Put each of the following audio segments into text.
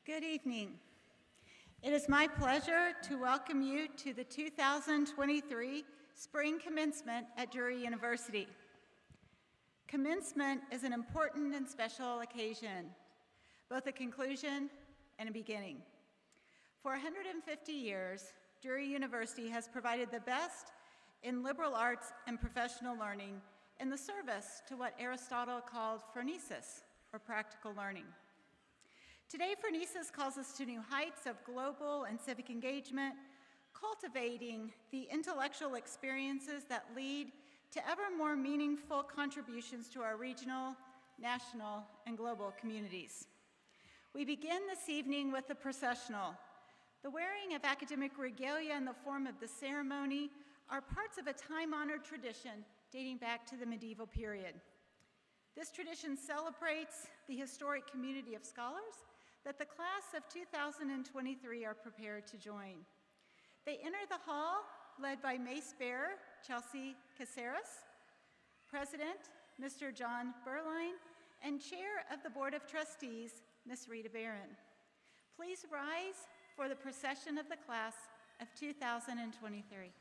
Good evening. It is my pleasure to welcome you to the 2023 Spring Commencement at Drury University. Commencement is an important and special occasion, both a conclusion and a beginning. For 150 years, Drury University has provided the best in liberal arts and professional learning in the service to what Aristotle called phronesis, or practical learning. Today, phronesis calls us to new heights of global and civic engagement, cultivating the intellectual experiences that lead to ever more meaningful contributions to our regional, national, and global communities. We begin this evening with the processional. The wearing of academic regalia in the form of the ceremony are parts of a time-honored tradition dating back to the medieval period. This tradition celebrates the historic community of scholars that the class of 2023 are prepared to join. They enter the hall led by Mace Bearer Chelsea Caceres, President Mr. John Berline, and Chair of the Board of Trustees, Ms. Rita Barron. Please rise for the procession of the class of 2023.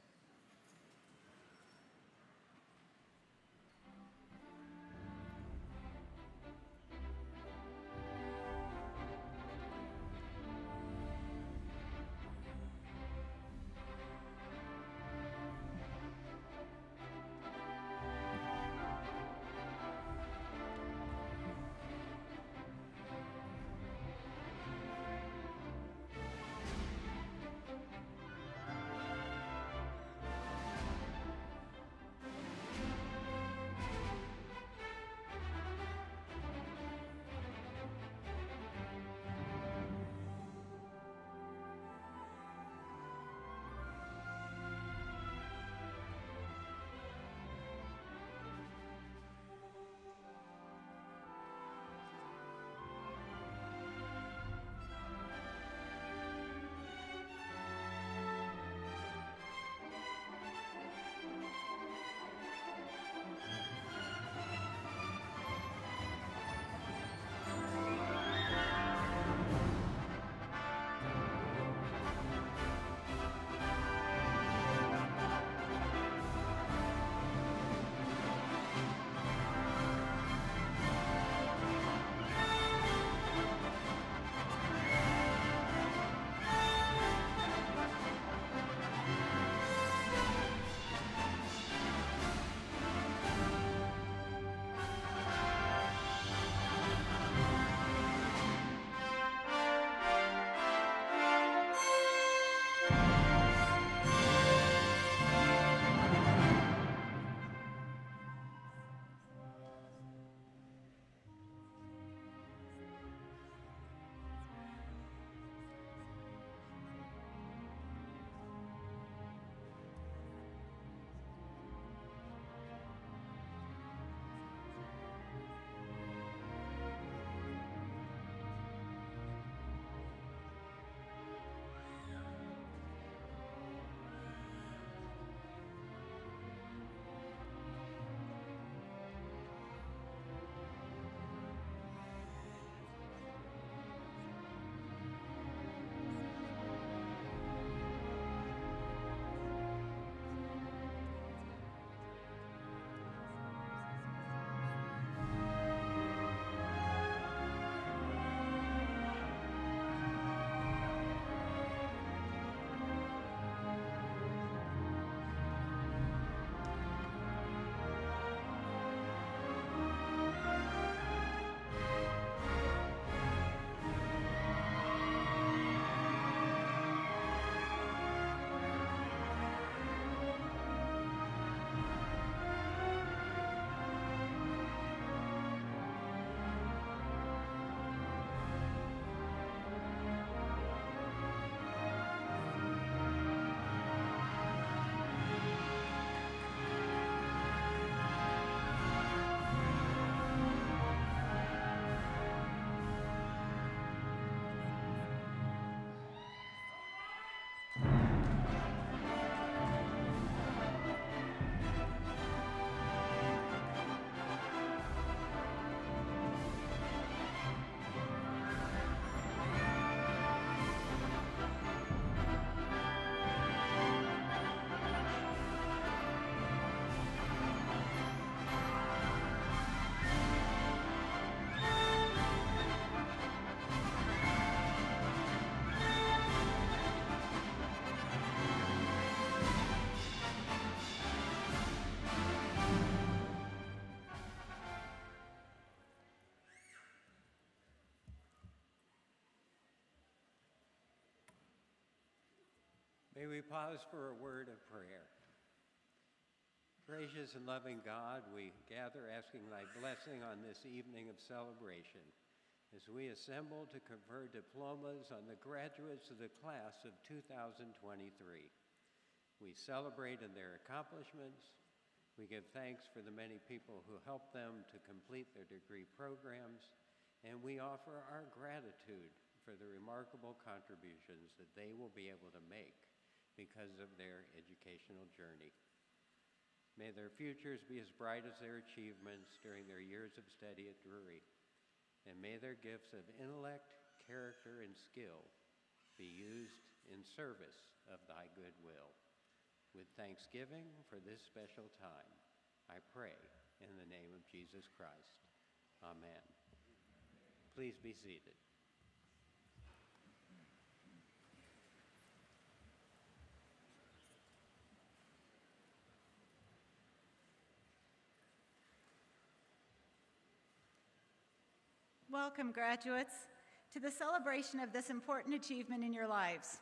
May we pause for a word of prayer. Gracious and loving God, we gather asking thy blessing on this evening of celebration as we assemble to confer diplomas on the graduates of the class of 2023. We celebrate in their accomplishments. We give thanks for the many people who helped them to complete their degree programs, and we offer our gratitude for the remarkable contributions that they will be able to make because of their educational journey. May their futures be as bright as their achievements during their years of study at Drury, and may their gifts of intellect, character, and skill be used in service of thy good will. With thanksgiving for this special time, I pray in the name of Jesus Christ. Amen. Please be seated. Welcome, graduates, to the celebration of this important achievement in your lives.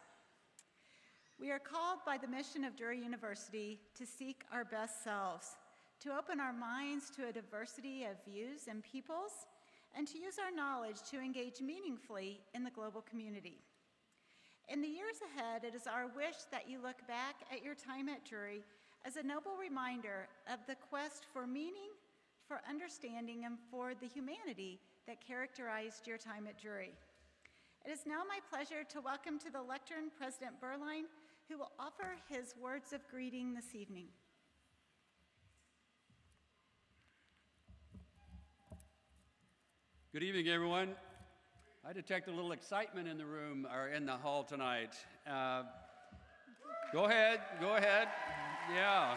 We are called by the mission of Drury University to seek our best selves, to open our minds to a diversity of views and peoples, and to use our knowledge to engage meaningfully in the global community. In the years ahead, it is our wish that you look back at your time at Drury as a noble reminder of the quest for meaning, for understanding, and for the humanity that characterized your time at Drury. It is now my pleasure to welcome to the lectern President Berline, who will offer his words of greeting this evening. Good evening, everyone. I detect a little excitement in the room or in the hall tonight. Go ahead. Yeah.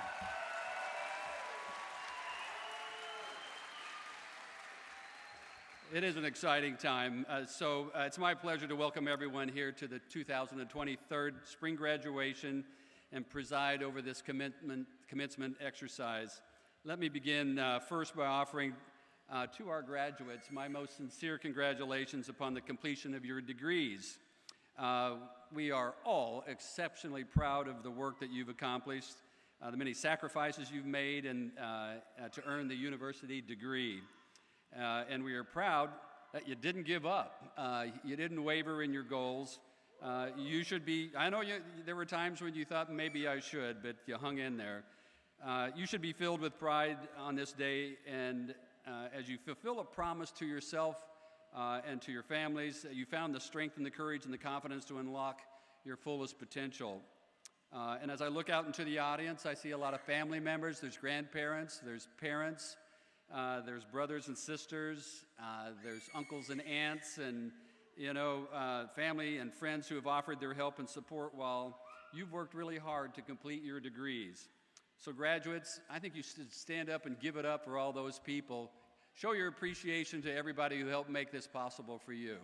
It is an exciting time. So it's my pleasure to welcome everyone here to the 2023 spring graduation and preside over this commencement exercise. Let me begin first by offering to our graduates my most sincere congratulations upon the completion of your degrees. We are all exceptionally proud of the work that you've accomplished, the many sacrifices you've made and to earn the university degree. And we are proud that you didn't give up. You didn't waver in your goals. You should be, I know there were times when you thought maybe I should, but you hung in there. You should be filled with pride on this day, and as you fulfill a promise to yourself and to your families, you found the strength and the courage and the confidence to unlock your fullest potential. And as I look out into the audience, I see a lot of family members. There's grandparents, there's parents, there's brothers and sisters, there's uncles and aunts, and family and friends who have offered their help and support while you've worked really hard to complete your degrees. So graduates, I think you should stand up and give it up for all those people. Show your appreciation to everybody who helped make this possible for you.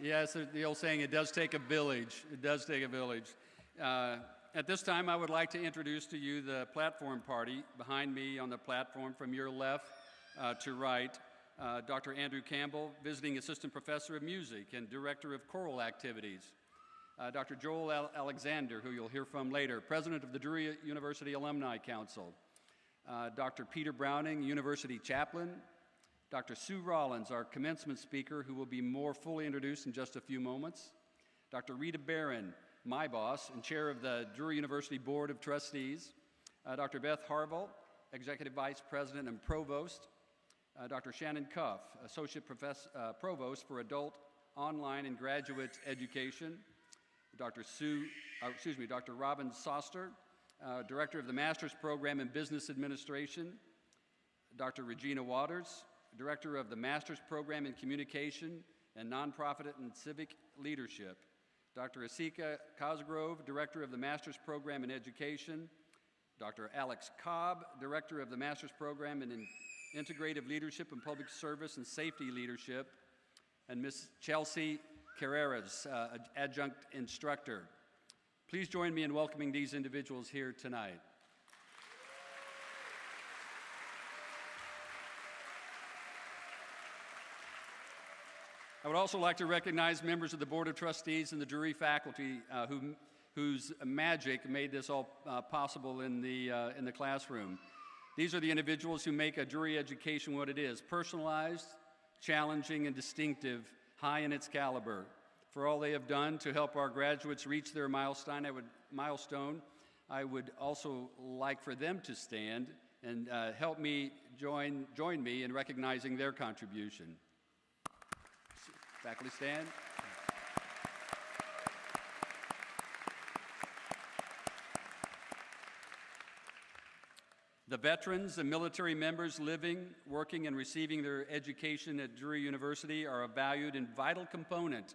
Yes, the old saying, it does take a village. It does take a village. At this time, I would like to introduce to you the platform party. Behind me on the platform from your left to right, Dr. Andrew Campbell, Visiting Assistant Professor of Music and Director of Choral Activities. Dr. Joel Alexander, who you'll hear from later, President of the Drury University Alumni Council. Dr. Peter Browning, University Chaplain. Dr. Sue Rollins, our commencement speaker, who will be more fully introduced in just a few moments. Dr. Rita Barron, my boss and chair of the Drury University Board of Trustees. Dr. Beth Harville, Executive Vice President and Provost. Dr. Shannon Cuff, Associate Provost for Adult, Online, and Graduate Education. Dr. Robin Soster, Director of the Master's Program in Business Administration. Dr. Regina Waters, Director of the Master's Program in Communication and Nonprofit and Civic Leadership. Dr. Asika Cosgrove, Director of the Master's Program in Education. Dr. Alex Cobb, Director of the Master's Program in Integrative Leadership and Public Service and Safety Leadership. And Ms. Chelsea Carreras, Adjunct Instructor. Please join me in welcoming these individuals here tonight. would also like to recognize members of the Board of Trustees and the jury faculty whose magic made this all possible in the classroom. These are the individuals who make a jury education what it is: personalized, challenging, and distinctive, high in its caliber. For all they have done to help our graduates reach their milestone, I would also like for them to stand and help me join me in recognizing their contribution. Faculty stand. The veterans and military members living, working, and receiving their education at Drury University are a valued and vital component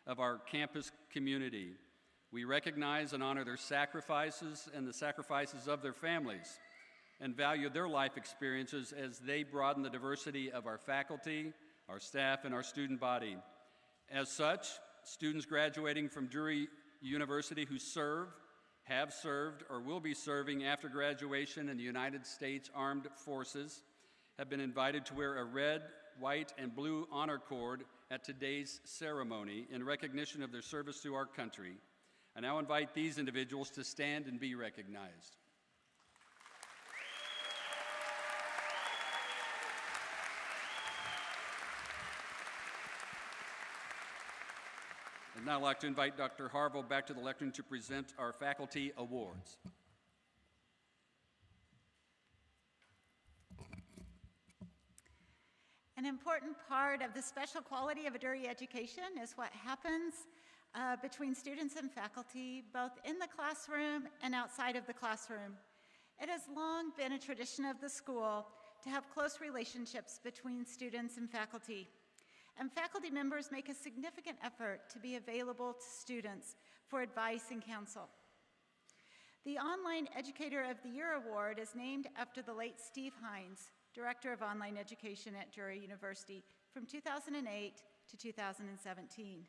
of our campus community. We recognize and honor their sacrifices and the sacrifices of their families, and value their life experiences as they broaden the diversity of our faculty, our staff, and our student body. As such, students graduating from Drury University who serve, have served, or will be serving after graduation in the United States Armed Forces have been invited to wear a red, white, and blue honor cord at today's ceremony in recognition of their service to our country. I now invite these individuals to stand and be recognized. I'd now like to invite Dr. Harville back to the lectern to present our faculty awards. An important part of the special quality of a Drury education is what happens between students and faculty, both in the classroom and outside of the classroom. It has long been a tradition of the school to have close relationships between students and faculty members make a significant effort to be available to students for advice and counsel. The Online Educator of the Year Award is named after the late Steve Hines, Director of Online Education at Drury University from 2008 to 2017.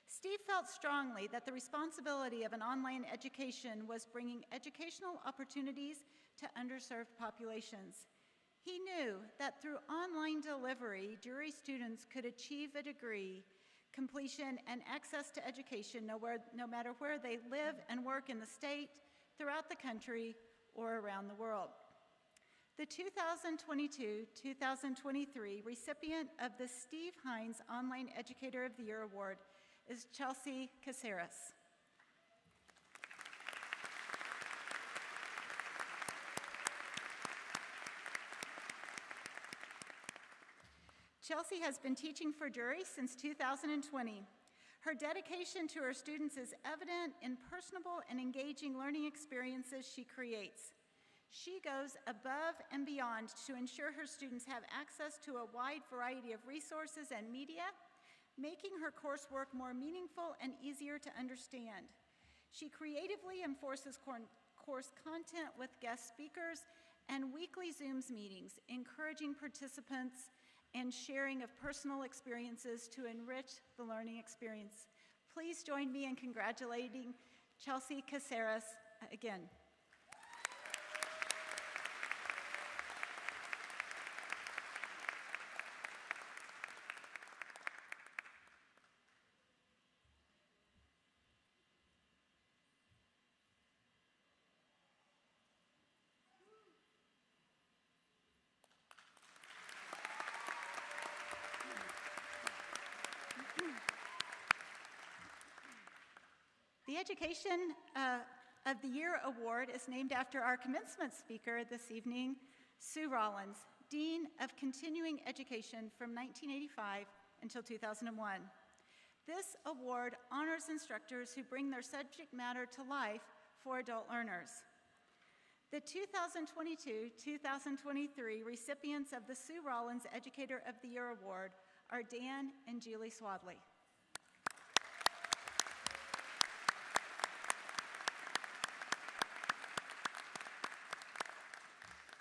Steve felt strongly that the responsibility of an online education was bringing educational opportunities to underserved populations. He knew that through online delivery, Drury students could achieve a degree, completion, and access to education no matter where they live and work in the state, throughout the country, or around the world. The 2022-2023 recipient of the Steve Hines Online Educator of the Year Award is Chelsea Caceres. Chelsea has been teaching for Drury since 2020. Her dedication to her students is evident in personable and engaging learning experiences she creates. She goes above and beyond to ensure her students have access to a wide variety of resources and media, making her coursework more meaningful and easier to understand. She creatively enforces course content with guest speakers and weekly Zooms meetings, encouraging participants and sharing of personal experiences to enrich the learning experience. Please join me in congratulating Chelsea Caceres again. The Education of the Year Award is named after our commencement speaker this evening, Sue Rollins, Dean of Continuing Education from 1985 until 2001. This award honors instructors who bring their subject matter to life for adult learners. The 2022-2023 recipients of the Sue Rollins Educator of the Year Award are Dan and Julie Swadley.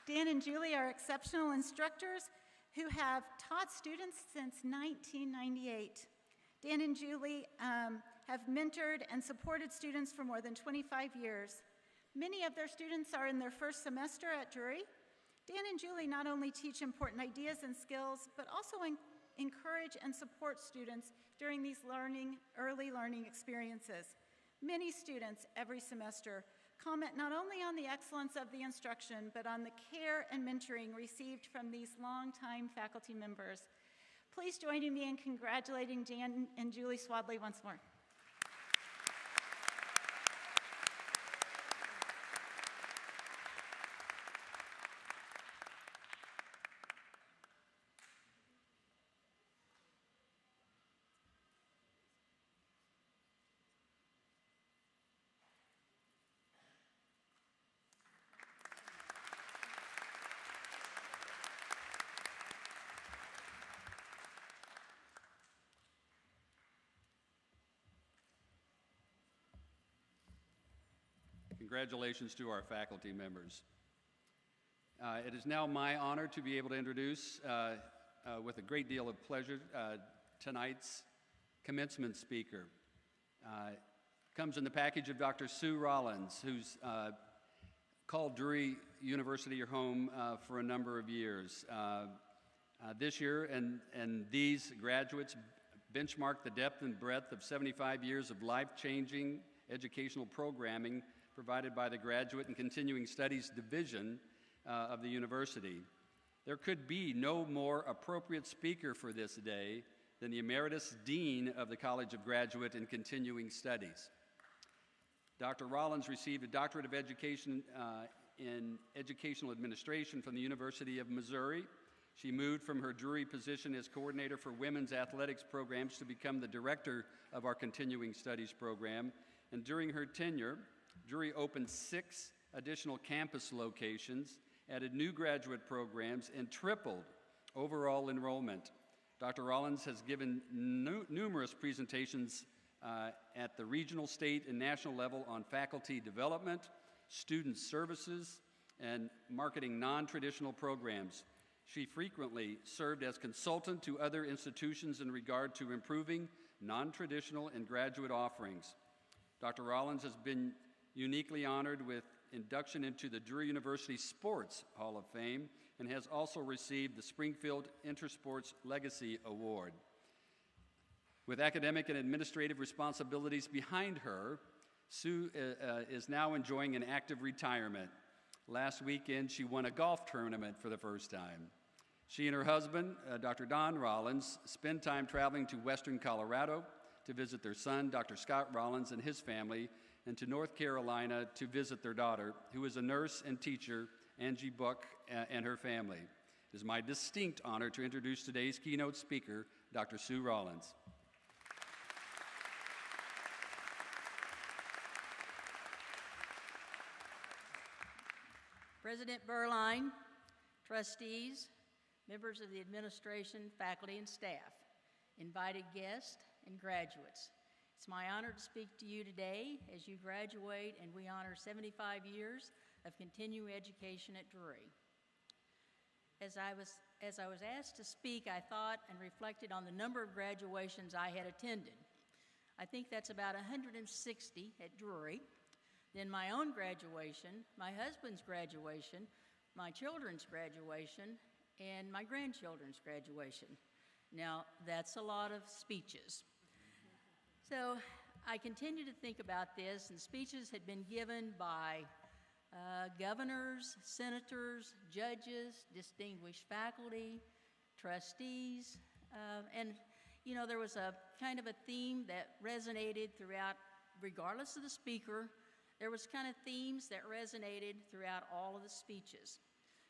Dan and Julie are exceptional instructors who have taught students since 1998. Dan and Julie have mentored and supported students for more than 25 years. Many of their students are in their first semester at Drury. Dan and Julie not only teach important ideas and skills, but also encourage and support students during these early learning experiences. Many students every semester comment not only on the excellence of the instruction, but on the care and mentoring received from these longtime faculty members. Please join me in congratulating Jan and Julie Swadley once more. Congratulations to our faculty members. It is now my honor to be able to introduce, with a great deal of pleasure, tonight's commencement speaker. Comes in the package of Dr. Sue Rollins, who's called Drury University her home for a number of years. This year, and these graduates benchmark the depth and breadth of 75 years of life-changing educational programming provided by the Graduate and Continuing Studies Division of the university. There could be no more appropriate speaker for this day than the Emeritus Dean of the College of Graduate and Continuing Studies. Dr. Rollins received a Doctorate of Education in Educational Administration from the University of Missouri. She moved from her Drury position as coordinator for women's athletics programs to become the director of our Continuing Studies program. And during her tenure, Drury opened 6 additional campus locations, added new graduate programs, and tripled overall enrollment. Dr. Rollins has given numerous presentations at the regional, state, and national level on faculty development, student services, and marketing non-traditional programs. She frequently served as consultant to other institutions in regard to improving non-traditional and graduate offerings. Dr. Rollins has been uniquely honored with induction into the Drury University Sports Hall of Fame and has also received the Springfield Intersports Legacy Award. With academic and administrative responsibilities behind her, Sue is now enjoying an active retirement. Last weekend, she won a golf tournament for the first time. She and her husband, Dr. Don Rollins, spend time traveling to western Colorado to visit their son, Dr. Scott Rollins, and his family, and to North Carolina to visit their daughter, who is a nurse and teacher, Angie Book, and her family. It is my distinct honor to introduce today's keynote speaker, Dr. Sue Rollins. President Berline, trustees, members of the administration, faculty, and staff, invited guests, and graduates. It's my honor to speak to you today as you graduate and we honor 75 years of continuing education at Drury. As I was asked to speak, I thought and reflected on the number of graduations I had attended. I think that's about 160 at Drury. Then my own graduation, my husband's graduation, my children's graduation, and my grandchildren's graduation. Now, that's a lot of speeches. So I continue to think about this, and speeches had been given by governors, senators, judges, distinguished faculty, trustees, and you know, there was a kind of a theme that resonated throughout, regardless of the speaker. There was kind of themes that resonated throughout all of the speeches.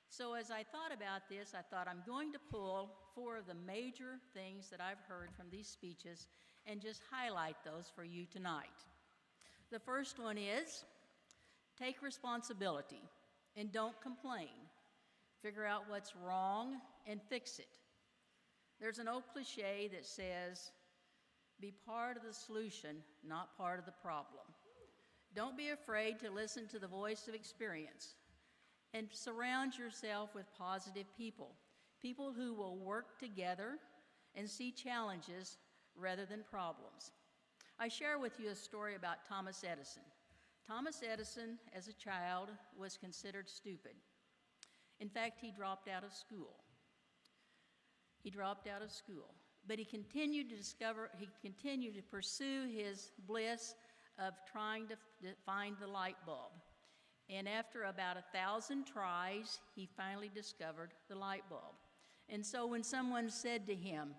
So as I thought about this, I thought I'm going to pull 4 of the major things that I've heard from these speeches and just highlight those for you tonight. The first one is, take responsibility and don't complain. Figure out what's wrong and fix it. There's an old cliche that says, be part of the solution, not part of the problem. Don't be afraid to listen to the voice of experience and surround yourself with positive people, people who will work together and see challenges rather than problems. I share with you a story about Thomas Edison. Thomas Edison, as a child, was considered stupid. In fact, he dropped out of school. He dropped out of school, but he continued to pursue his bliss of trying to find the light bulb. And after about 1,000 tries, he finally discovered the light bulb. And so when someone said to him,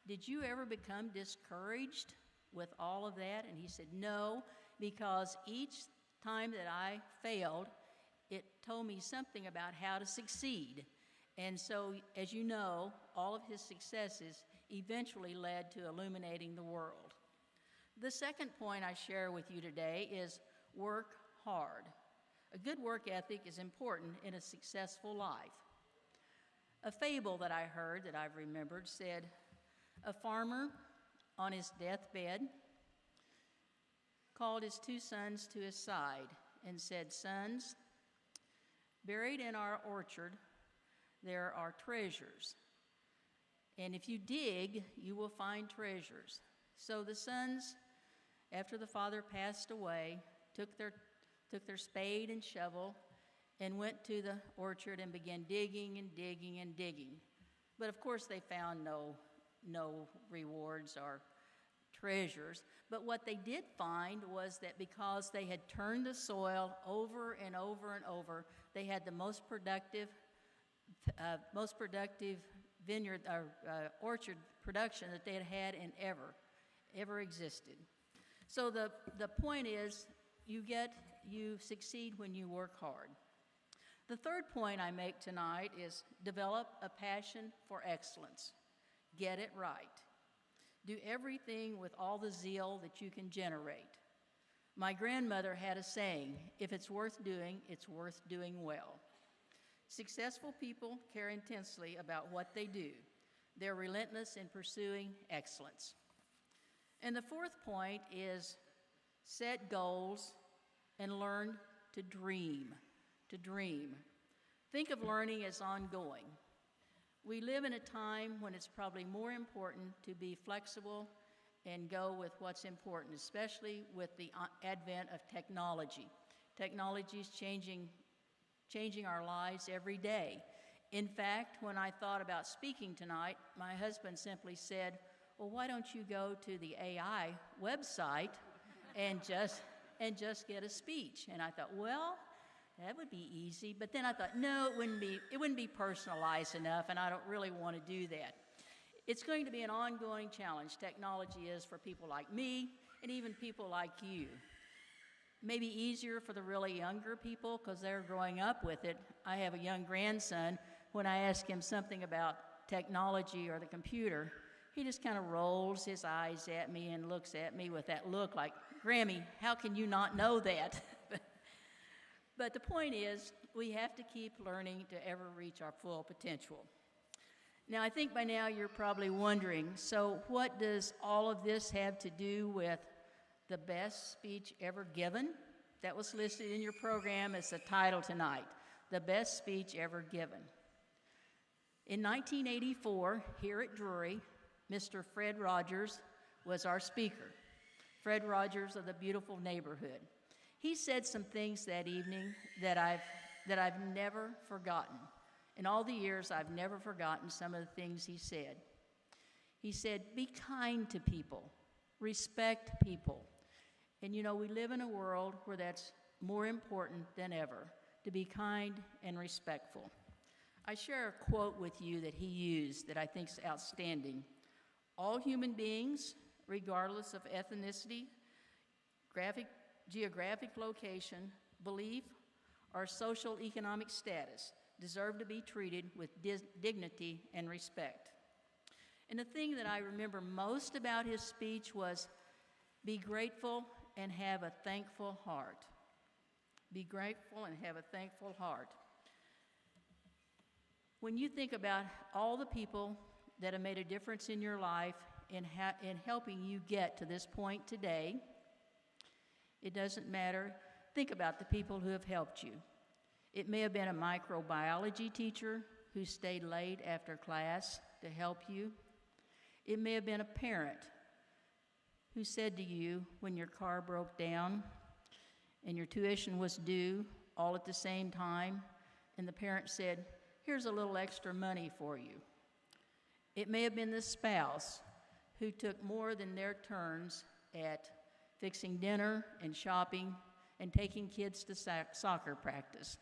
"Did you ever become discouraged with all of that?" And he said, "No, because each time that I failed, it told me something about how to succeed." And so, as you know, all of his successes eventually led to illuminating the world. The second point I share with you today is work hard. A good work ethic is important in a successful life. A fable that I heard that I've remembered said, a farmer on his deathbed called his 2 sons to his side and said, "Sons, buried in our orchard, there are treasures. And if you dig, you will find treasures." So the sons, after the father passed away, took their spade and shovel and went to the orchard and began digging and digging and digging. But of course they found no rewards or treasures. But what they did find was that because they had turned the soil over and over and over, they had the most productive vineyard or orchard production that they had had in ever existed. So the point is, you succeed when you work hard. The third point I make tonight is develop a passion for excellence. Get it right. Do everything with all the zeal that you can generate. My grandmother had a saying, "If it's worth doing, it's worth doing well." Successful people care intensely about what they do. They're relentless in pursuing excellence. And the fourth point is set goals and learn to dream. To dream. Think of learning as ongoing. We live in a time when it's probably more important to be flexible and go with what's important, especially with the advent of technology. Technology is changing our lives every day. In fact, when I thought about speaking tonight, my husband simply said, "Well, why don't you go to the AI website and just get a speech?" And I thought, well, that would be easy. But then I thought, no, it wouldn't be personalized enough, and I don't really want to do that. It's going to be an ongoing challenge. Technology is for people like me and even people like you. Maybe easier for the really younger people because they're growing up with it. I have a young grandson. When I ask him something about technology or the computer, he just kind of rolls his eyes at me and looks at me with that look like, "Grammy, how can you not know that?" But the point is, we have to keep learning to ever reach our full potential. Now, I think by now you're probably wondering, so what does all of this have to do with the best speech ever given? That was listed in your program as the title tonight, the best speech ever given. In 1984, here at Drury, Mr. Fred Rogers was our speaker. Fred Rogers of the beautiful neighborhood. He said some things that evening that I've never forgotten. In all the years, I've never forgotten some of the things he said. He said, "Be kind to people, respect people." And you know, we live in a world where that's more important than ever, to be kind and respectful. I share a quote with you that he used that I think is outstanding. "All human beings, regardless of ethnicity, geographic location, belief, or social economic status, deserve to be treated with dignity and respect." And the thing that I remember most about his speech was, be grateful and have a thankful heart. Be grateful and have a thankful heart. When you think about all the people that have made a difference in your life in helping you get to this point today, it doesn't matter. Think about the people who have helped you. It may have been a microbiology teacher who stayed late after class to help you. It may have been a parent who said to you when your car broke down and your tuition was due all at the same time, and the parent said, "Here's a little extra money for you." It may have been the spouse who took more than their turns at fixing dinner and shopping and taking kids to soccer practice.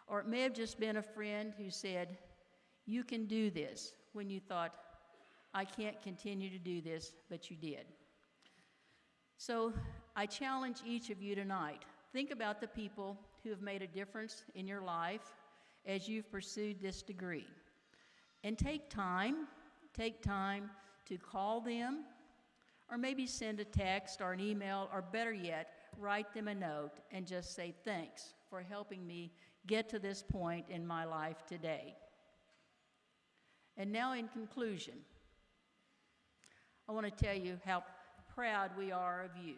Or it may have just been a friend who said, "You can do this," when you thought, "I can't continue to do this," but you did. So I challenge each of you tonight, think about the people who have made a difference in your life as you've pursued this degree. And take time to call them, or maybe send a text or an email, or better yet, write them a note and just say thanks for helping me get to this point in my life today. And now in conclusion, I want to tell you how proud we are of you,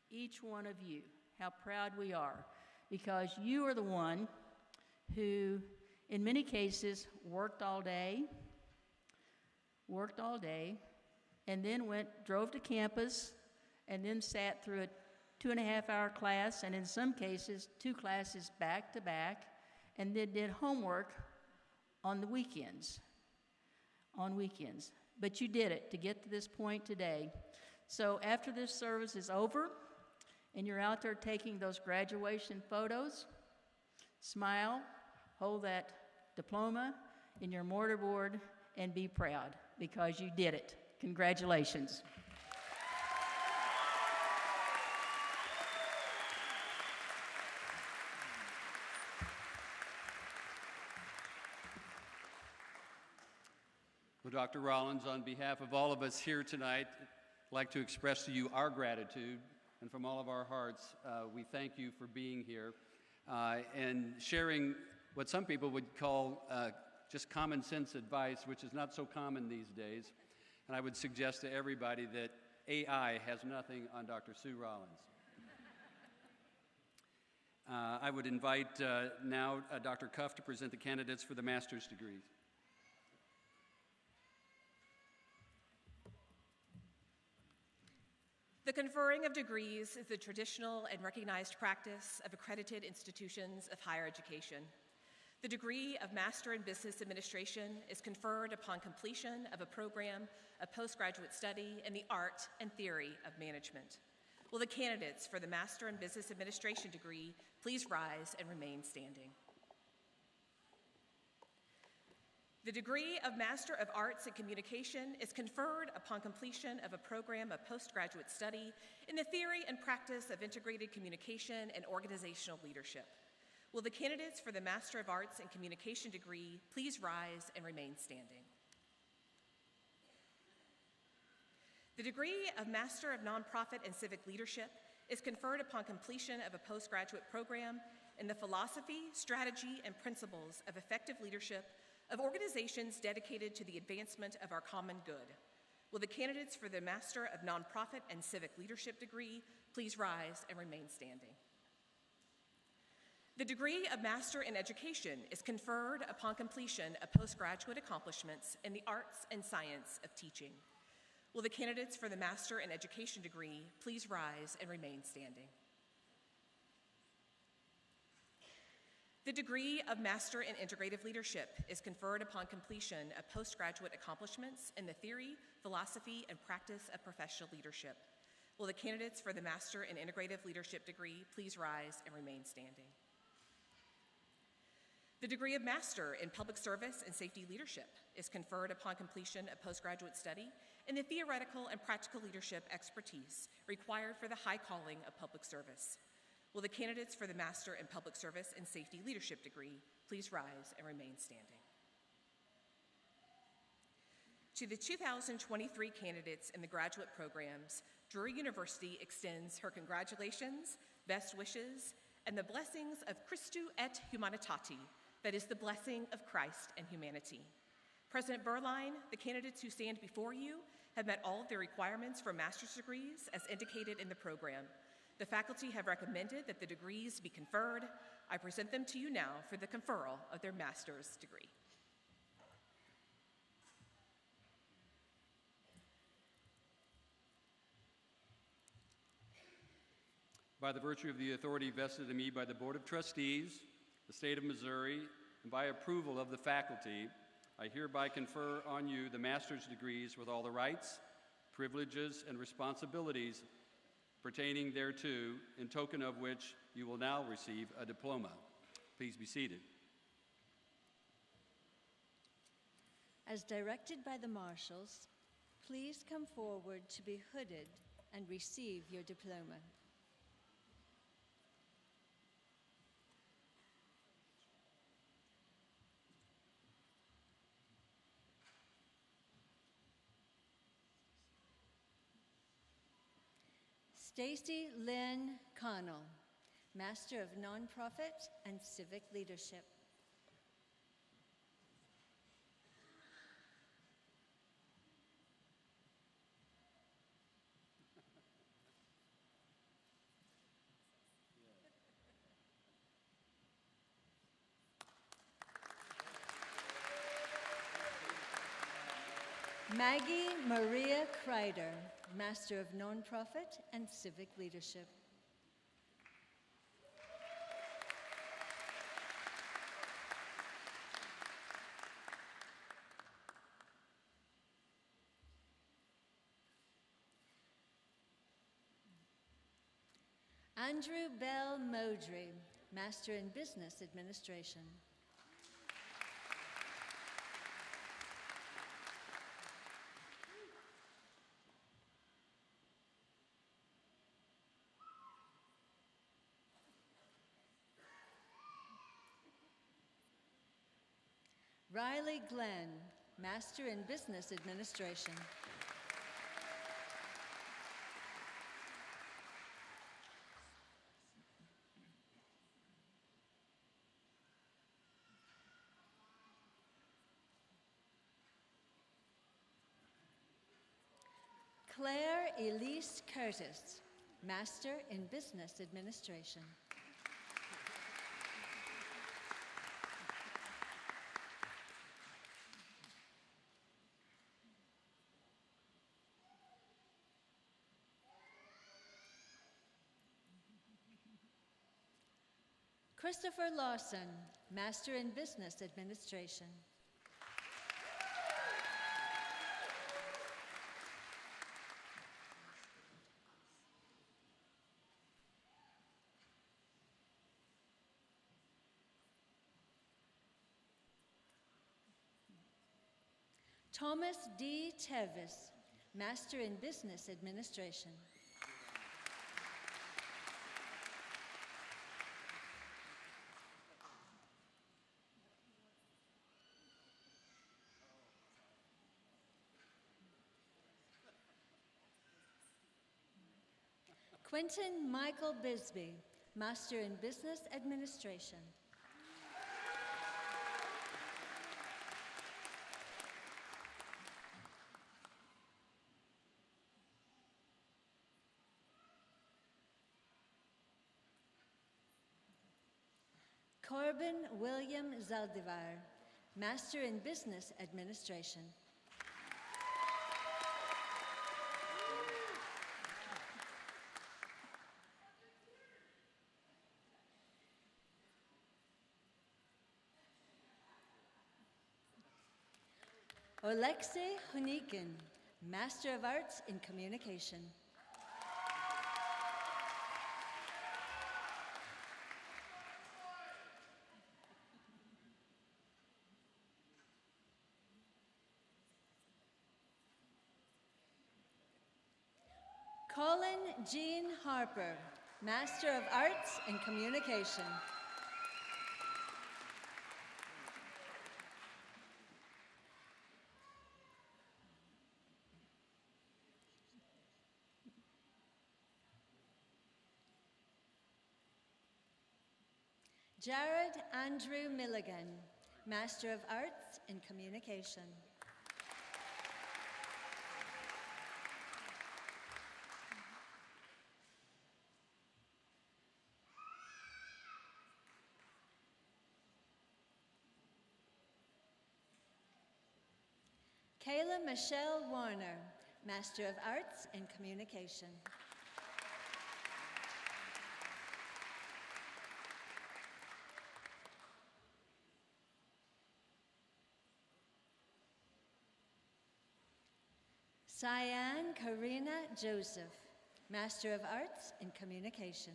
each one of you, how proud we are, because you are the one who, in many cases, worked all day, and then drove to campus, and then sat through a 2.5-hour class, and in some cases, 2 classes back to back, and then did homework on the weekends, But you did it to get to this point today. So after this service is over, and you're out there taking those graduation photos, smile, hold that diploma in your mortarboard, and be proud, because you did it. Congratulations. Well, Dr. Rollins, on behalf of all of us here tonight, I'd like to express to you our gratitude, and from all of our hearts, we thank you for being here and sharing what some people would call just common sense advice, which is not so common these days. And I would suggest to everybody that AI has nothing on Dr. Sue Rollins. I would invite now Dr. Cuff to present the candidates for the master's degrees. The conferring of degrees is the traditional and recognized practice of accredited institutions of higher education. The degree of Master in Business Administration is conferred upon completion of a program of postgraduate study in the art and theory of management. Will the candidates for the Master in Business Administration degree please rise and remain standing? The degree of Master of Arts in Communication is conferred upon completion of a program of postgraduate study in the theory and practice of integrated communication and organizational leadership. Will the candidates for the Master of Arts in Communication degree please rise and remain standing? The degree of Master of Nonprofit and Civic Leadership is conferred upon completion of a postgraduate program in the philosophy, strategy, and principles of effective leadership of organizations dedicated to the advancement of our common good. Will the candidates for the Master of Nonprofit and Civic Leadership degree please rise and remain standing? The degree of Master in Education is conferred upon completion of postgraduate accomplishments in the arts and science of teaching. Will the candidates for the Master in Education degree please rise and remain standing? The degree of Master in Integrative Leadership is conferred upon completion of postgraduate accomplishments in the theory, philosophy, and practice of professional leadership. Will the candidates for the Master in Integrative Leadership degree please rise and remain standing? The degree of Master in Public Service and Safety Leadership is conferred upon completion of postgraduate study in the theoretical and practical leadership expertise required for the high calling of public service. Will the candidates for the Master in Public Service and Safety Leadership degree please rise and remain standing? To the 2023 candidates in the graduate programs, Drury University extends her congratulations, best wishes, and the blessings of Christu et Humanitati, that is the blessing of Christ and humanity. President Berline, the candidates who stand before you have met all of the requirements for master's degrees as indicated in the program. The faculty have recommended that the degrees be conferred. I present them to you now for the conferral of their master's degree. By the virtue of the authority vested in me by the Board of Trustees, the State of Missouri, and by approval of the faculty, I hereby confer on you the master's degrees with all the rights, privileges, and responsibilities pertaining thereto, in token of which you will now receive a diploma. Please be seated. As directed by the marshals, please come forward to be hooded and receive your diploma. Stacy Lynn Connell, Master of Nonprofit and Civic Leadership. Maggie Maria Kreider, Master of Nonprofit and Civic Leadership. Andrew Bell Modry, Master in Business Administration. Riley Glenn, Master in Business Administration. Claire Elise Curtis, Master in Business Administration. Christopher Lawson, Master in Business Administration. Thomas D. Tevis, Master in Business Administration. Quentin Michael Bisbee, Master in Business Administration. Corbin William Zaldivar, Master in Business Administration. Alexei Hunikin, Master of Arts in Communication. Colin Jean Harper, Master of Arts in Communication. Jared Andrew Milligan, Master of Arts in Communication. Kayla Michelle Warner, Master of Arts in Communication. Cyan Karina Joseph, Master of Arts in Communication.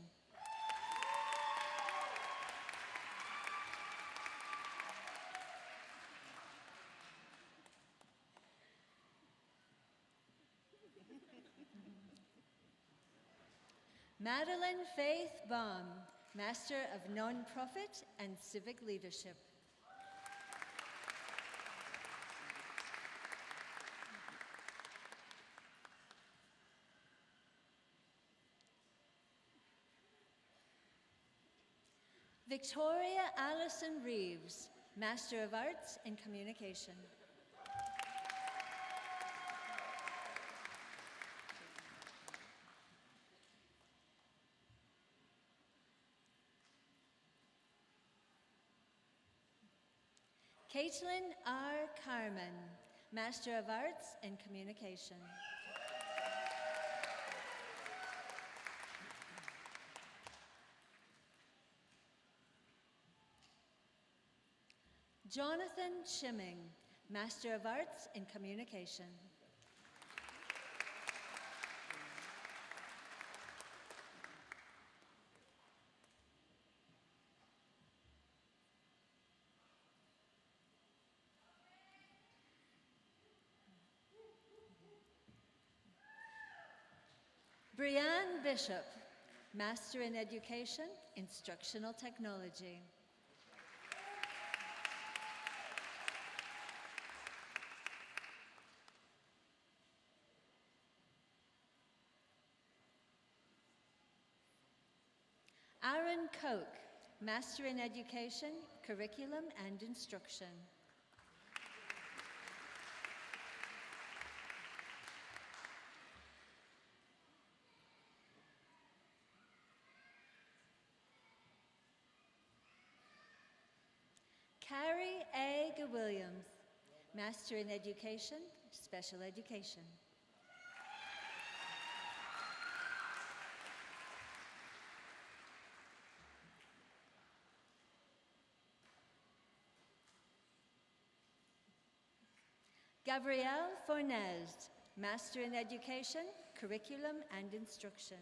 Madeline Faith Baum, Master of Nonprofit and Civic Leadership. Victoria Allison Reeves, Master of Arts in Communication. Caitlin R. Carman, Master of Arts in Communication. Jonathan Chimming, Master of Arts in Communication. Brianne Bishop, Master in Education, Instructional Technology. Aaron Koch, Master in Education, Curriculum and Instruction. Carrie A. Williams, Master in Education, Special Education. Gabrielle Fornez, Master in Education, Curriculum and Instruction.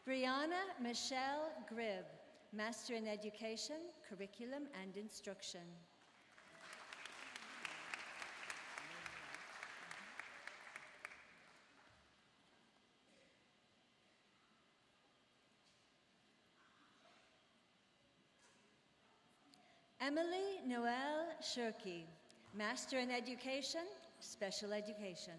Brianna Michelle Gribb, Master in Education, Curriculum and Instruction. Emily Noel Shirky, Master in Education, Special Education.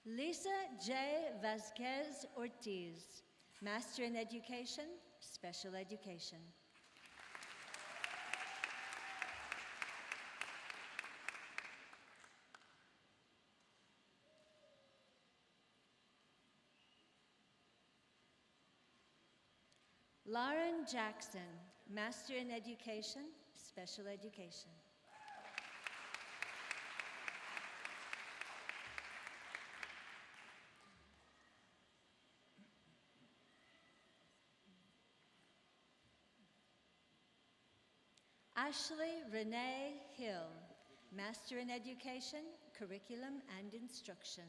Lisa J. Vasquez Ortiz, Master in Education, Special Education. Lauren Jackson, Master in Education, Special Education. Ashley Renee Hill, Master in Education, Curriculum and Instruction.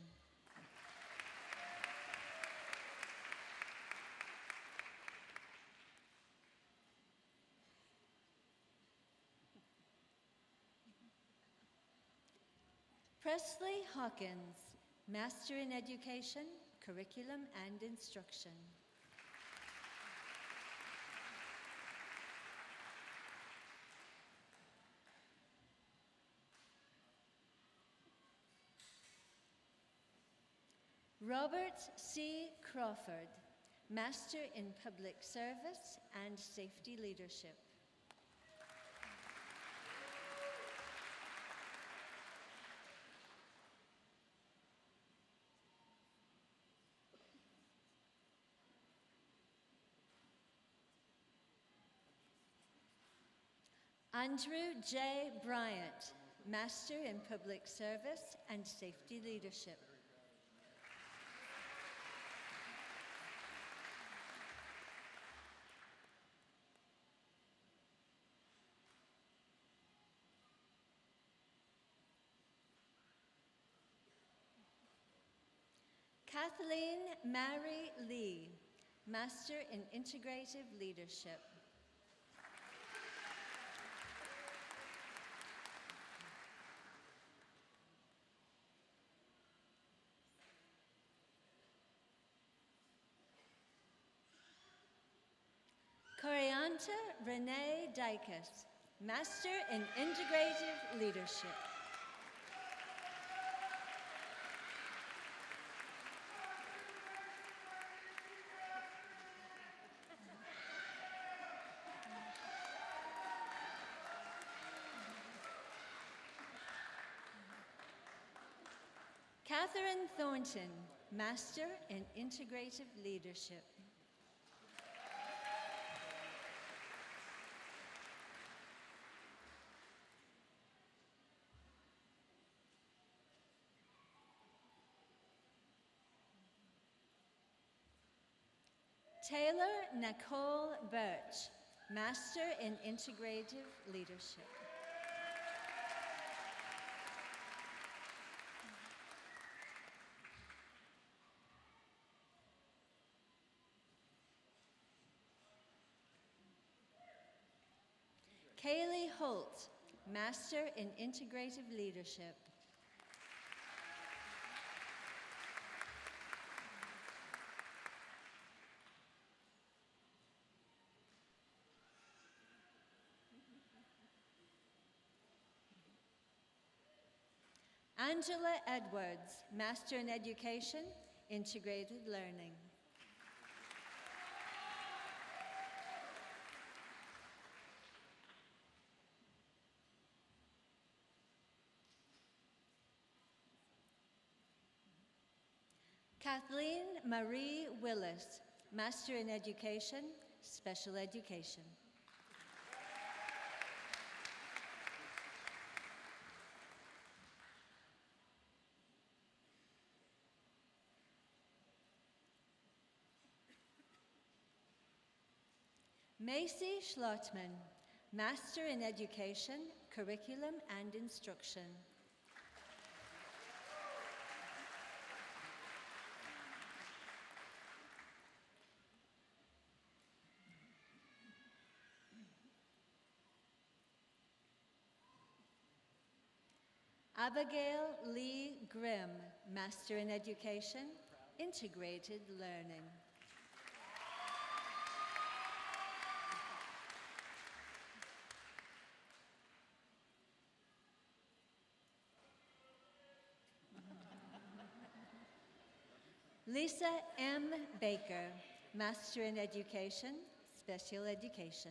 Presley Hawkins, Master in Education, Curriculum and Instruction. Robert C. Crawford, Master in Public Service and Safety Leadership. Andrew J. Bryant, Master in Public Service and Safety Leadership. Kathleen Mary Lee, Master in Integrative Leadership. Corianta Renee Dicus, Master in Integrative Leadership. Catherine Thornton, Master in Integrative Leadership. Taylor Nicole Birch, Master in Integrative Leadership. Kaylee Holt, Master in Integrative Leadership. Angela Edwards, Master in Education, Integrated Learning. Kathleen Marie Willis, Master in Education, Special Education. Macy Schlottman, Master in Education, Curriculum and Instruction. Abigail Lee Grimm, Master in Education, Integrated Learning. Lisa M. Baker, Master in Education, Special Education.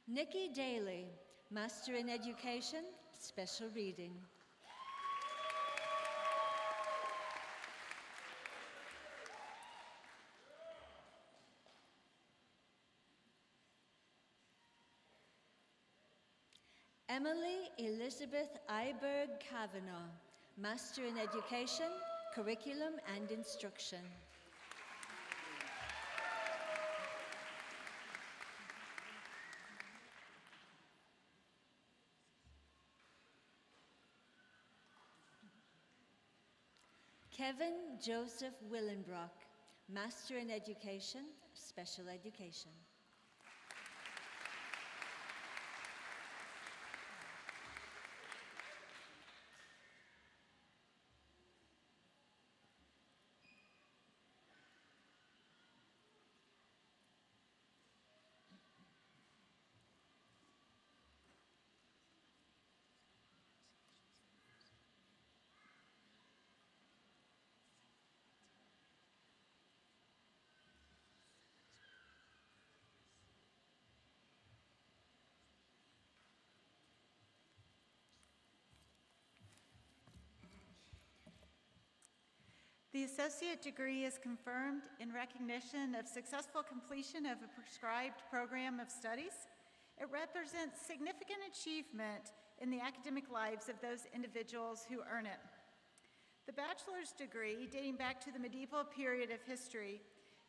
Nikki Daly, Master in Education, Special Reading. Emily Elizabeth Iberg Kavanaugh, Master in Education, Curriculum and Instruction. Kevin Joseph Willenbrock, Master in Education, Special Education. The associate degree is confirmed in recognition of successful completion of a prescribed program of studies. It represents significant achievement in the academic lives of those individuals who earn it. The bachelor's degree, dating back to the medieval period of history,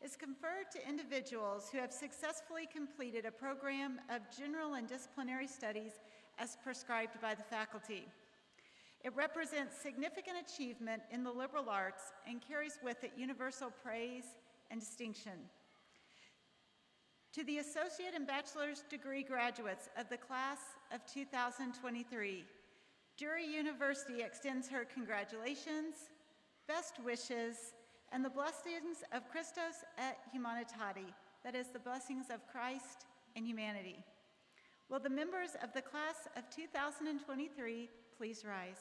is conferred to individuals who have successfully completed a program of general and disciplinary studies as prescribed by the faculty. It represents significant achievement in the liberal arts and carries with it universal praise and distinction. To the associate and bachelor's degree graduates of the class of 2023, Drury University extends her congratulations, best wishes, and the blessings of Christos et Humanitati, that is, the blessings of Christ and humanity. Will the members of the class of 2023 please rise?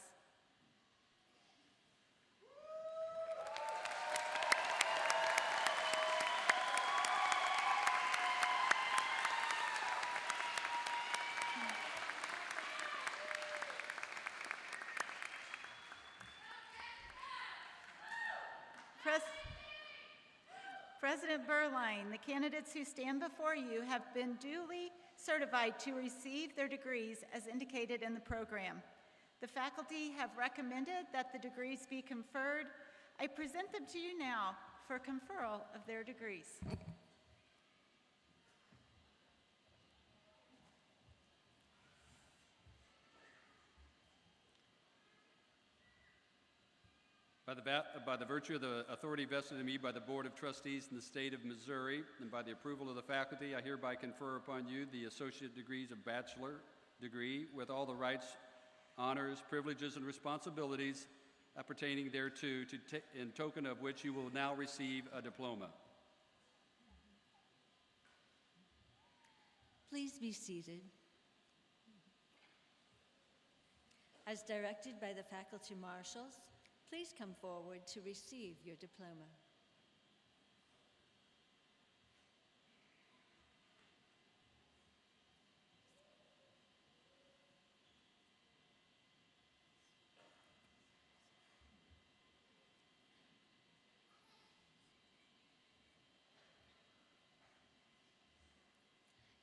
President Berline, the candidates who stand before you have been duly certified to receive their degrees as indicated in the program. The faculty have recommended that the degrees be conferred. I present them to you now for conferral of their degrees. By the virtue of the authority vested in me by the Board of Trustees in the state of Missouri, and by the approval of the faculty, I hereby confer upon you the associate degrees of bachelor degree with all the rights, honors, privileges, and responsibilities appertaining thereto, in token of which you will now receive a diploma. Please be seated. As directed by the faculty marshals, please come forward to receive your diploma.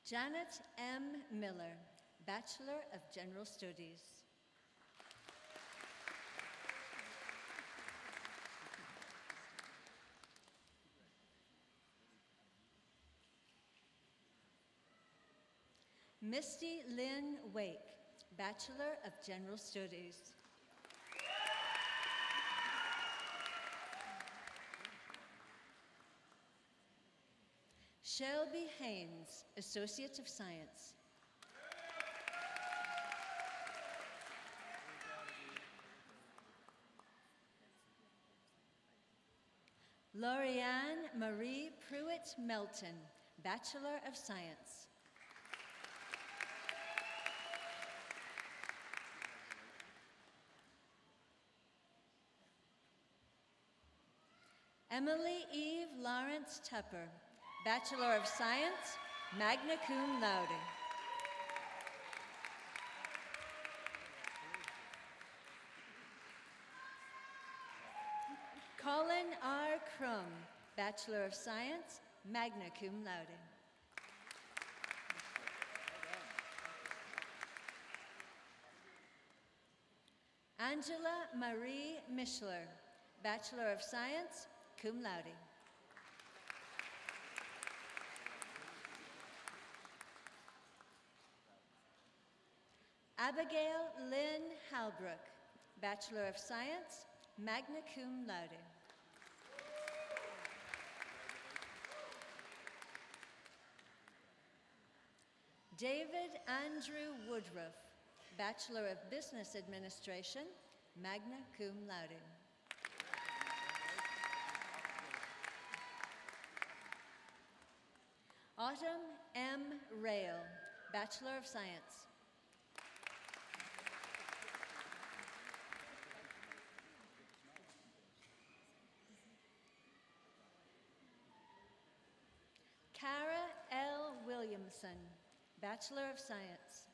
Janet M. Miller, Bachelor of General Studies. Misty Lynn Wake, Bachelor of General Studies. Shelby Haynes, Associate of Science. Lorianne Marie Pruitt Melton, Bachelor of Science. Emily Eve Lawrence Tupper, Bachelor of Science, magna cum laude. Colin R. Crum, Bachelor of Science, magna cum laude. Angela Marie Mischler, Bachelor of Science, cum laude. Abigail Lynn Halbrook, Bachelor of Science, magna cum laude. David Andrew Woodruff, Bachelor of Business Administration, magna cum laude. Autumn M. Rail, Bachelor of Science. Kara L. Williamson, Bachelor of Science.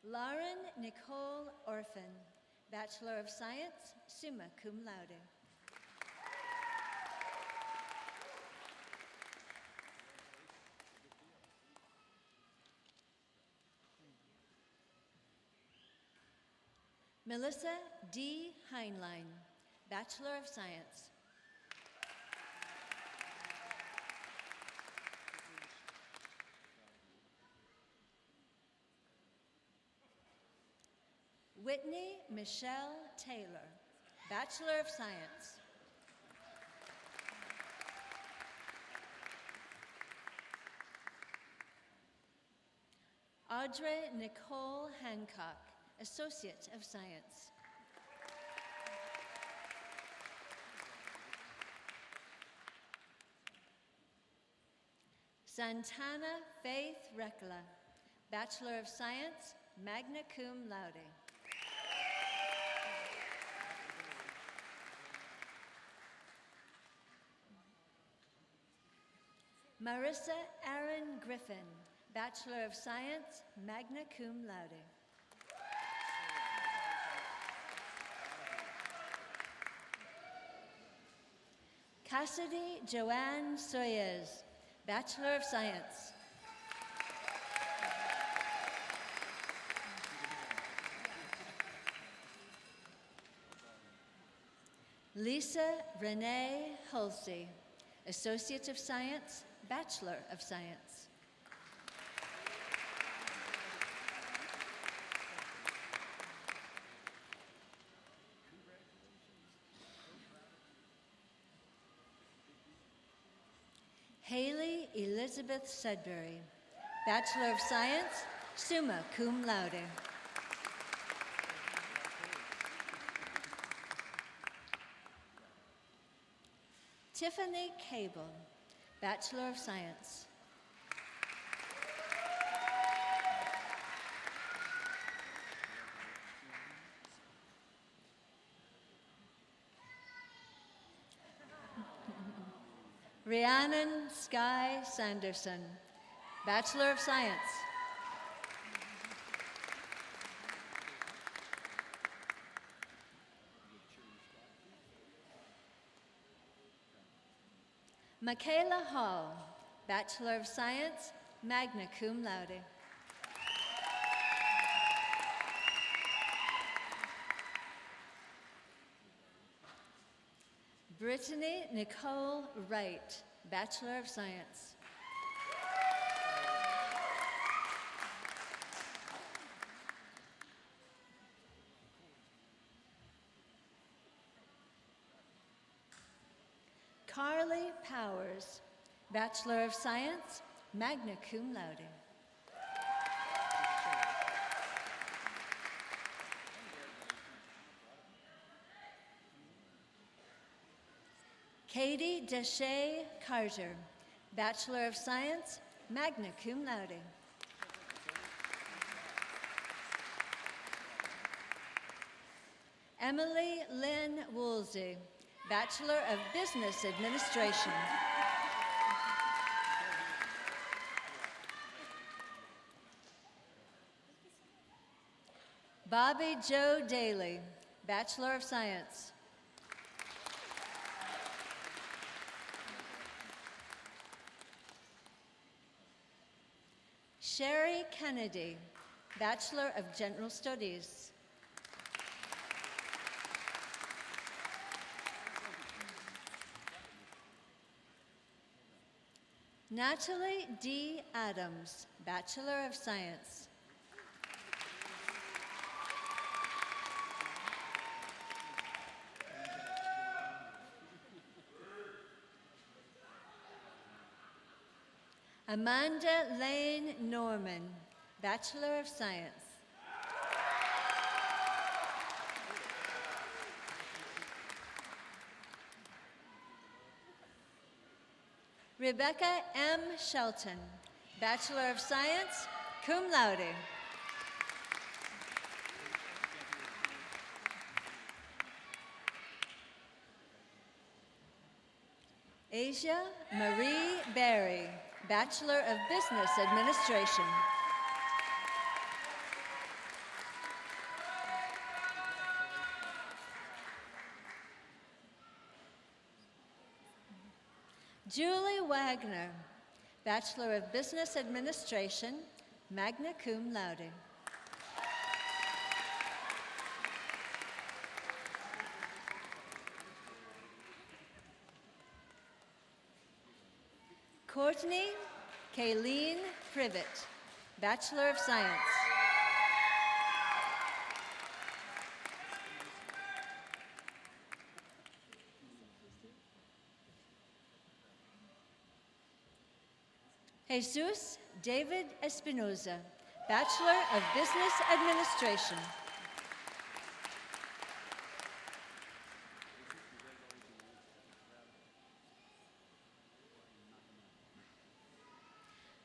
Lauren Nicole Orphan, Bachelor of Science, summa cum laude. Melissa D. Heinlein, Bachelor of Science. Whitney Michelle Taylor, Bachelor of Science. Audrey Nicole Hancock, Associate of Science. Santana Faith Rekla, Bachelor of Science, magna cum laude. Marissa Aaron Griffin, Bachelor of Science, magna cum laude. Cassidy Joanne Soyez, Bachelor of Science. Lisa Renee Hulsey, Associate of Science, Bachelor of Science. Haley Elizabeth Sudbury, Bachelor of Science, summa cum laude. Tiffany Cable, Bachelor of Science. Rhiannon Sky Sanderson, Bachelor of Science. Michaela Hall, Bachelor of Science, magna cum laude. Brittany Nicole Wright, Bachelor of Science. Carly Powers, Bachelor of Science, magna cum laude. Katie Deshay Carter, Bachelor of Science, magna cum laude. Emily Lynn Woolsey, Bachelor of Business Administration. Bobby Joe Daly, Bachelor of Science. Sherry Kennedy, Bachelor of General Studies. Natalie D. Adams, Bachelor of Science. Amanda Lane Norman, Bachelor of Science. Rebecca M. Shelton, Bachelor of Science, cum laude. Asia Marie Berry, Bachelor of Business Administration. Julie Wagner, Bachelor of Business Administration, magna cum laude. Courtney Kayleen Privet, Bachelor of Science. Jesus David Espinoza, Bachelor of Business Administration.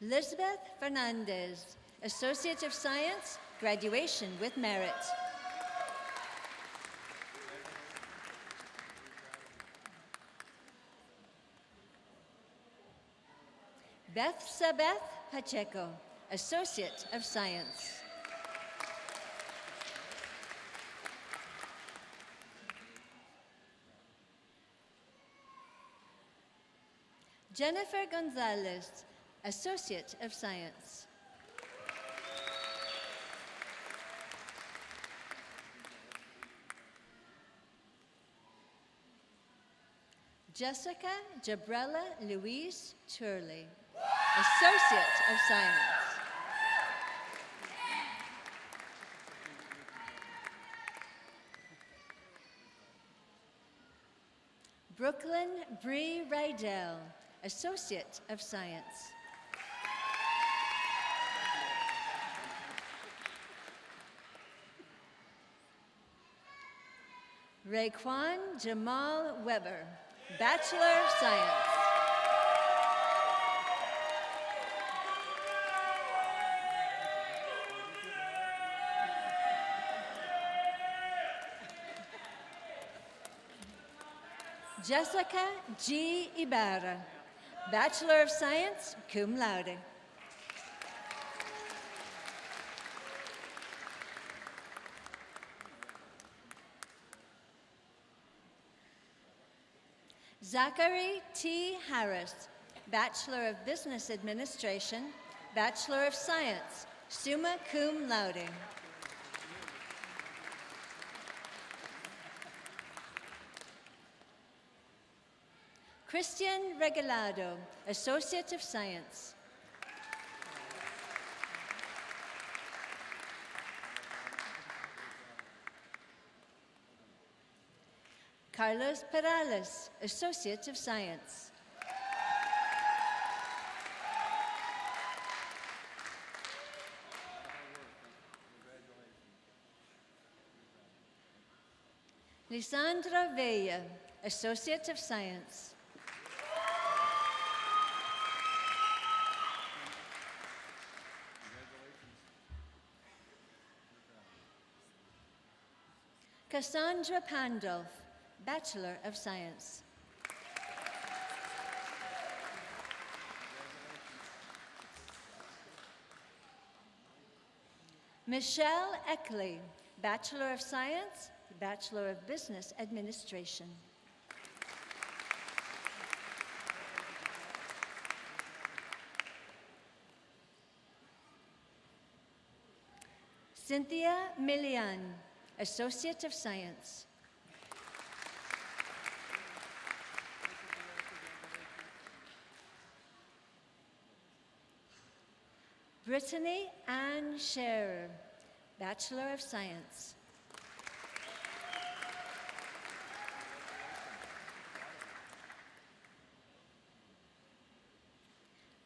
Elizabeth Fernandez, Associate of Science, graduation with merit. Beth Sabeth Pacheco, Associate of Science. Jennifer Gonzalez, Associate of Science. Jessica Jabrella Louise Turley, Associate of Science. Brooklyn Bree Rydell, Associate of Science. Raekwon Jamal Weber, Bachelor of Science. Jessica G. Ibarra, Bachelor of Science, cum laude. Zachary T. Harris, Bachelor of Business Administration, Bachelor of Science, summa cum laude. Christian Regalado, Associate of Science. Carlos Perales, Associate of Science. Lisandra Vella, Associate of Science. Cassandra Pandolf, Bachelor of Science. Michelle Eckley, Bachelor of Science, Bachelor of Business Administration. Cynthia Milian, Associate of Science. Brittany Ann Scherer, Bachelor of Science.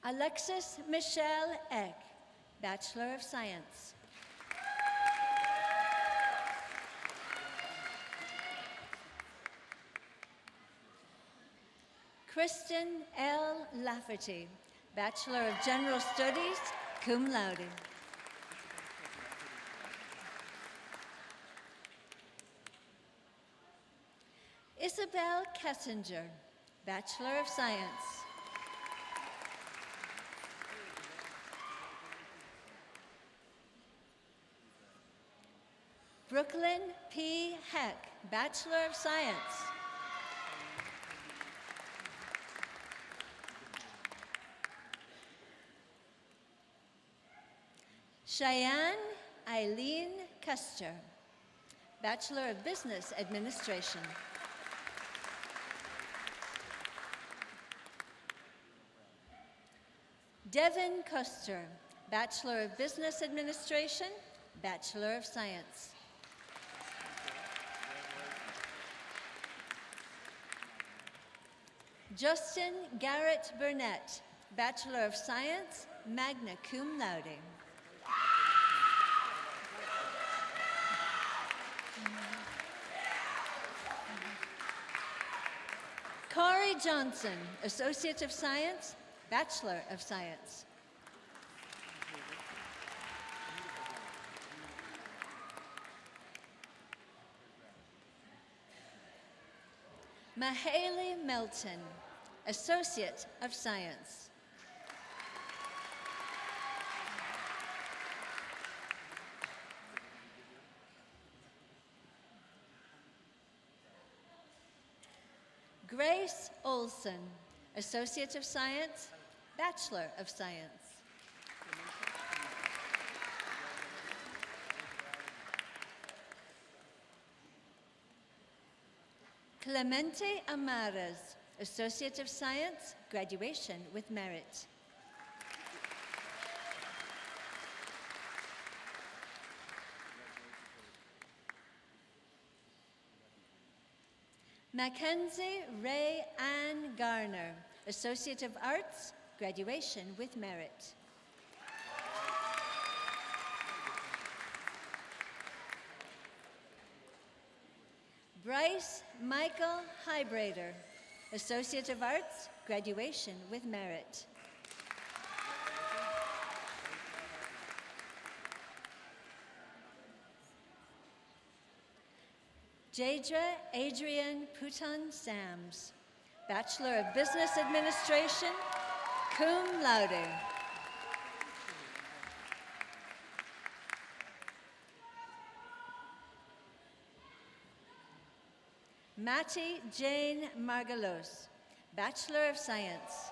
Alexis Michelle Eck, Bachelor of Science. Kristen L. Lafferty, Bachelor of General Studies, cum laude. Isabel Kessinger, Bachelor of Science. Brooklyn P. Heck, Bachelor of Science. Cheyenne Eileen Custer, Bachelor of Business Administration. Devin Custer, Bachelor of Business Administration, Bachelor of Science. Justin Garrett Burnett, Bachelor of Science, magna cum laude. Corey Johnson, Associate of Science, Bachelor of Science. Mahaley Melton, Associate of Science. Grace Olson, Associate of Science, Bachelor of Science. Clemente Amaras, Associate of Science, graduation with merit. Mackenzie Ray Ann Garner, Associate of Arts, graduation with merit. Bryce Michael Hybrader, Associate of Arts, graduation with merit. Jadra Adrian Puton Sams, Bachelor of Business Administration, cum laude. Mattie Jane Margalos, Bachelor of Science.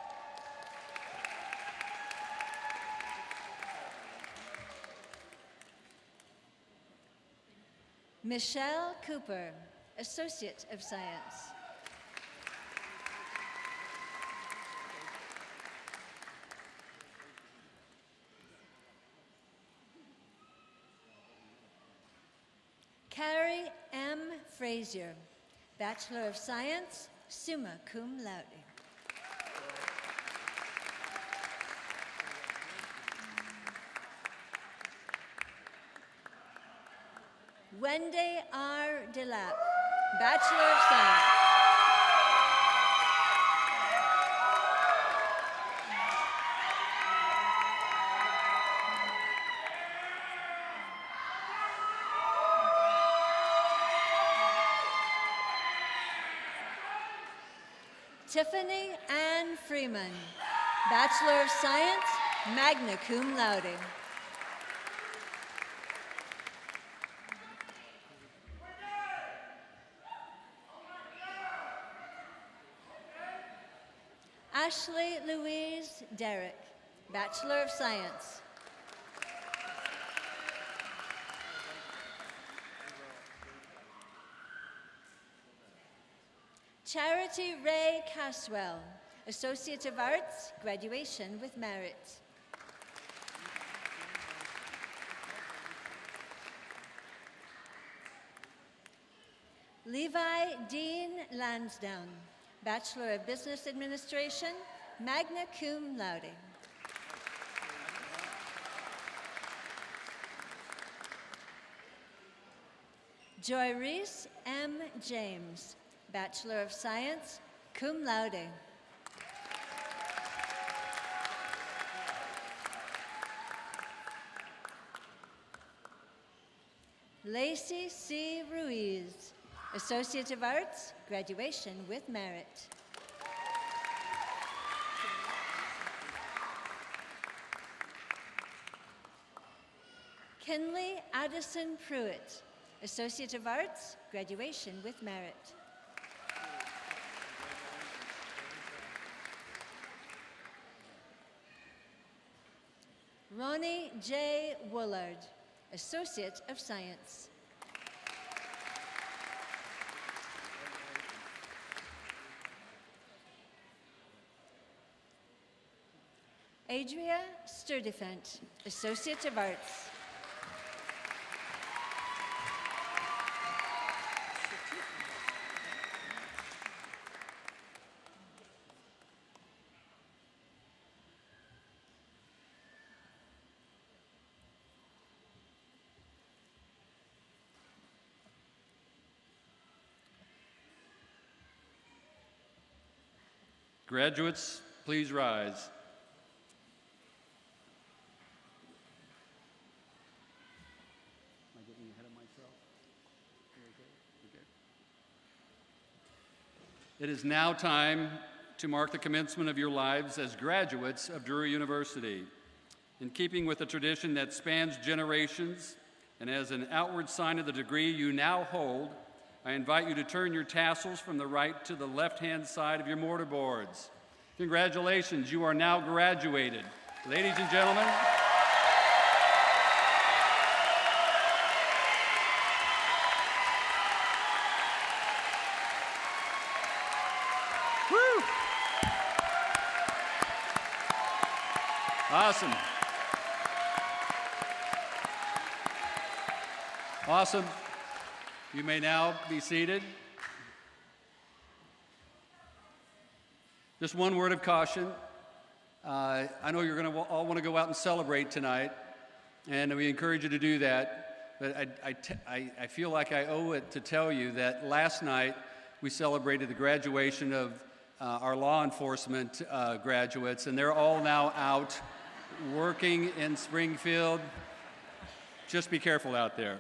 Michelle Cooper, Associate of Science. Carrie M. Frazier, Bachelor of Science, summa cum laude. Wendy R. Delap, Bachelor of Science. Tiffany Ann Freeman, Bachelor of Science, magna cum laude. Ashley Louise Derrick, Bachelor of Science. Charity Ray Caswell, Associate of Arts, graduation with merit. Levi Dean Lansdowne, Bachelor of Business Administration, magna cum laude. Joy Reese M. James, Bachelor of Science, cum laude. Lacey C. Ruiz, Associate of Arts, graduation with merit. Kinley Addison Pruitt, Associate of Arts, graduation with merit. Ronnie J. Woolard, Associate of Science. Adria Sturdifant, Associate of Arts. Graduates, please rise. It is now time to mark the commencement of your lives as graduates of Drury University. In keeping with the tradition that spans generations, and as an outward sign of the degree you now hold, I invite you to turn your tassels from the right to the left-hand side of your mortarboards. Congratulations, you are now graduated. Ladies and gentlemen, woo! Awesome. Awesome. You may now be seated. Just one word of caution. I know you're going to all want to go out and celebrate tonight, and we encourage you to do that. But I feel like I owe it to tell you that last night we celebrated the graduation of our law enforcement graduates, and they're all now out working in Springfield. Just be careful out there.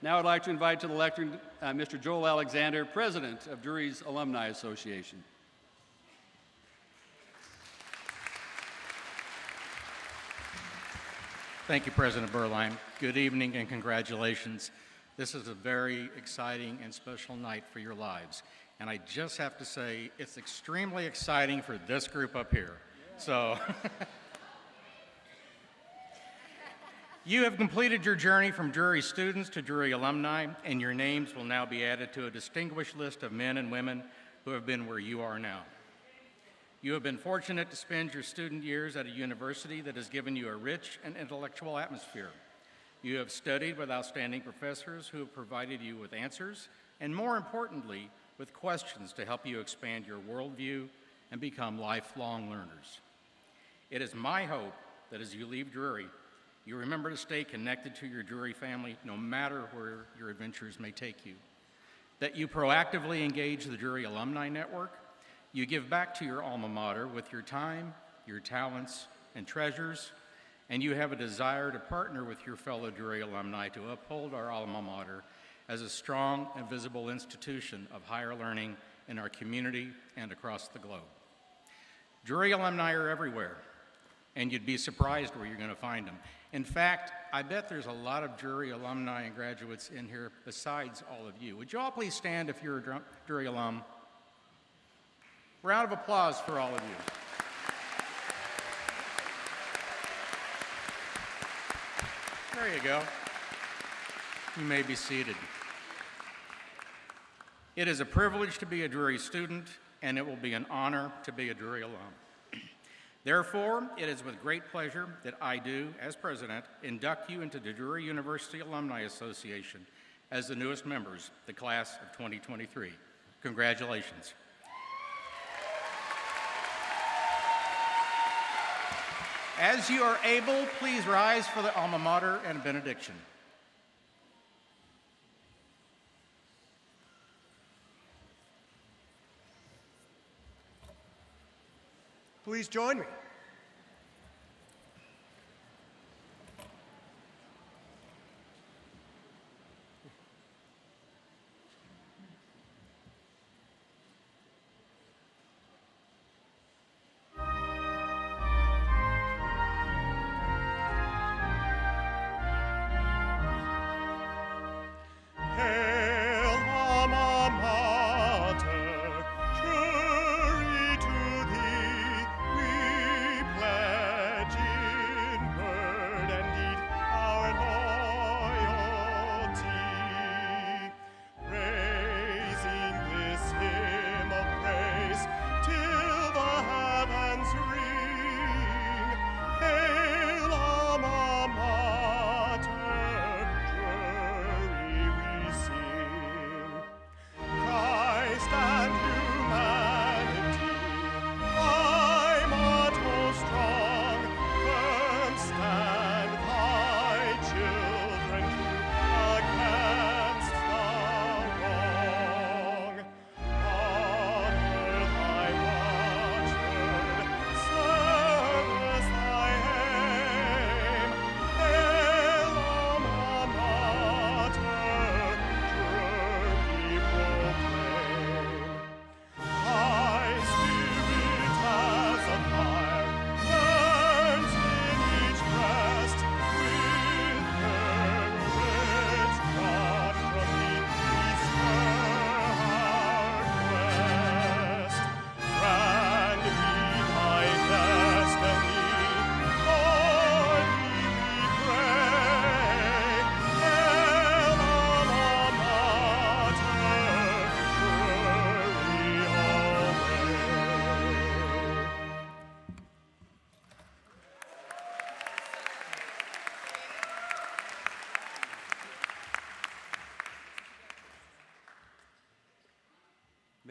Now I'd like to invite to the lectern Mr. Joel Alexander, President of Drury's Alumni Association. Thank you, President Berline. Good evening and congratulations. This is a very exciting and special night for your lives. And I just have to say, it's extremely exciting for this group up here. So, you have completed your journey from Drury students to Drury alumni, and your names will now be added to a distinguished list of men and women who have been where you are now. You have been fortunate to spend your student years at a university that has given you a rich and intellectual atmosphere. You have studied with outstanding professors who have provided you with answers, and more importantly, with questions to help you expand your worldview and become lifelong learners. It is my hope that as you leave Drury, you remember to stay connected to your Drury family no matter where your adventures may take you. That you proactively engage the Drury Alumni Network, you give back to your alma mater with your time, your talents, and treasures, and you have a desire to partner with your fellow Drury alumni to uphold our alma mater as a strong and visible institution of higher learning in our community and across the globe. Drury alumni are everywhere, and you'd be surprised where you're going to find them. In fact, I bet there's a lot of Drury alumni and graduates in here besides all of you. Would you all please stand if you're a Drury alum? Round of applause for all of you. There you go. You may be seated. It is a privilege to be a Drury student, and it will be an honor to be a Drury alum. Therefore, it is with great pleasure that I do, as president, induct you into the Drury University Alumni Association as the newest members, the class of 2023. Congratulations. As you are able, please rise for the alma mater and benediction. Please join me.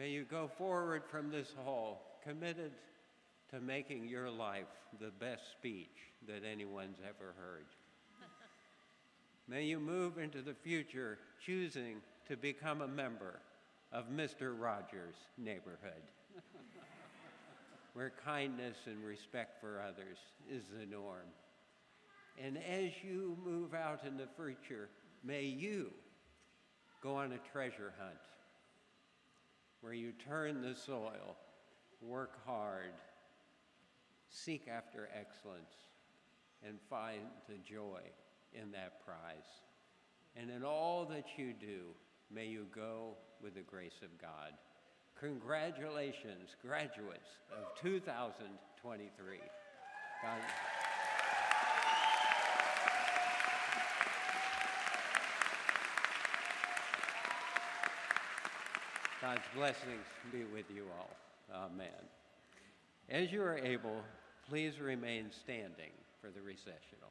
May you go forward from this hall committed to making your life the best speech that anyone's ever heard. May you move into the future choosing to become a member of Mr. Rogers' neighborhood, where kindness and respect for others is the norm. And as you move out in the future, may you go on a treasure hunt where you turn the soil, work hard, seek after excellence, and find the joy in that prize. And in all that you do, may you go with the grace of God. Congratulations, graduates of 2023. God's blessings be with you all. Amen. As you are able, please remain standing for the recessional.